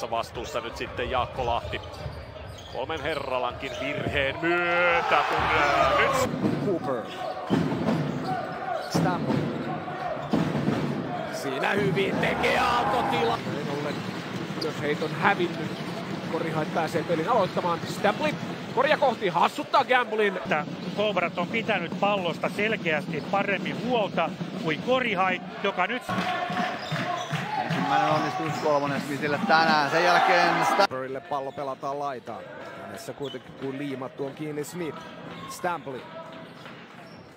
Vastuussa nyt sitten Jaakko Lahti. Kolmen Herralankin virheen myötä, kun nyt Cooper. Stamp. Siinä hyvin tekee aaltotila. Näin ollen, jos heiton hävinnyt, Korihait pääsee pelin aloittamaan. Stampley korja kohti, hassuttaa Gamblin. Colbert on pitänyt pallosta selkeästi paremmin huolta kuin Korihait, joka nyt... Ensimmäinen onnistus kolmonesvisille tänään, sen jälkeen... Stampleylle pallo pelataan laitaan. Hänessä kuitenkin kuin liimattu on kiinni Smith. Stampley.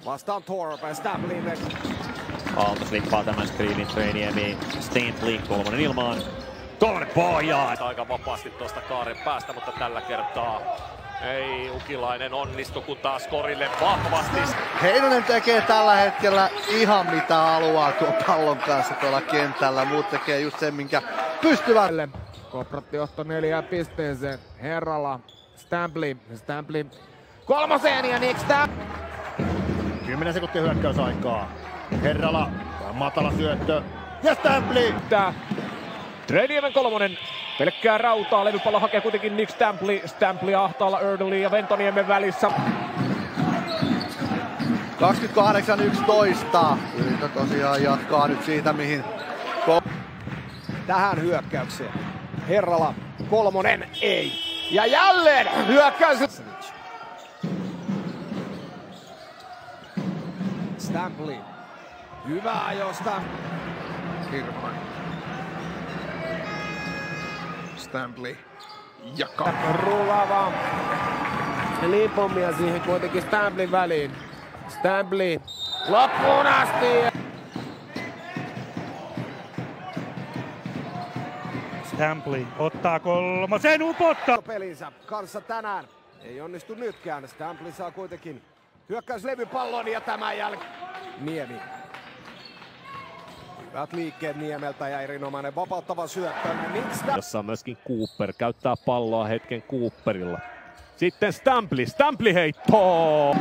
Vastaan Thorpe, Stampleylle. Aalto slippaa tämän screenin Treiniemi. Stampley, kolmonen ilmaan. Kolmonen pohjaa! Aika vapaasti tuosta kaaren päästä, mutta tällä kertaa ei Ukilainen onnistu, kun taas Korille vahvasti. Heinonen tekee tällä hetkellä ihan mitä haluaa tuon pallon kanssa tuolla kentällä. Muut tekee just sen, minkä pystyvät. Kopratti johto 4 pisteeseen. Herrala, Stampley kolmoseen ja Nick Stampley. 10 sekuntia hyökkäysaikaa. Herrala, matala syöttö ja Stampley. Treniemen kolmonen. Pelkkää rautaa, levypallo hakee kuitenkin Nick Stampley. Stampley ahtaalla Erdely ja Ventoniemen välissä. 28-11. Ylitä tosiaan jatkaa nyt siitä, mihin... Tähän hyökkäykseen. Herrala, kolmonen, ei. Ja jälleen hyökkäys. Stampley. Hyvä ajosta. Hirman. Stampley jakaa. Rullaava. Liipommia siihen kuitenkin Stampleyn väliin. Stampley loppuun asti. Stampley ottaa kolmosen, upottaa! Pelinsä kanssa tänään. Ei onnistu nytkään. Stampley saa kuitenkin hyökkäyslevypallon ja tämän jälkeen Niemi. Hyvät liikkeet Niemeltä ja erinomainen vapauttava syöttö. Jossa on myöskin Cooper, käyttää palloa hetken Cooperilla. Sitten Stampley heittoo!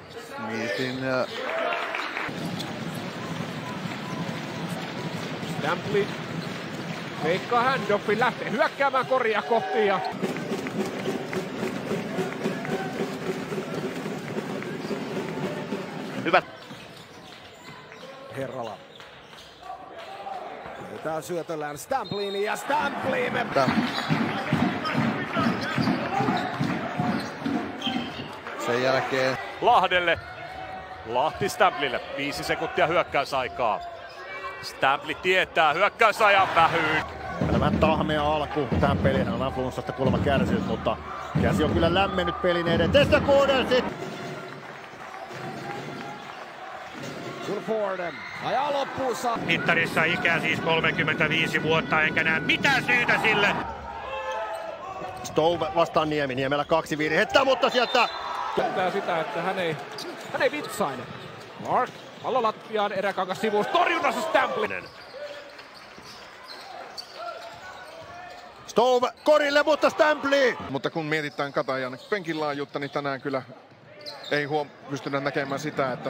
Smithin... Stampley veikkaa handoffin, lähtee hyökkäämään Koria kohti ja... Hyvä. Herrala. Tää syötöllään Stampleyin ja Stampley. Sen jälkeen... Lahdelle. Lahti Stampleylle. 5 sekuntia hyökkäysaikaa. Stampley tietää hyökkäysajan vähyyn. Tämä tahmea alku tähän peliin on flunssasta kuulemma kärsinyt, mutta käsi on kyllä lämmennyt pelin eteen. Tässä Kuudelsit! Forden ajaa loppuunsa. Mittarissa ikää siis 35 vuotta, enkä näe mitään syytä sille. Stove vastaan Niemi. Niemellä 2 virhettä, mutta sieltä... Käyttää sitä, että hän ei vitsaine. Mark, pallo lattiaan, Eräkangas sivuus, torjunnassa Stampley. Stove korille, mutta Stampley! Mutta kun mietitään Katajan penkin laajuutta, niin tänään kyllä ei pystynyt näkemään sitä, että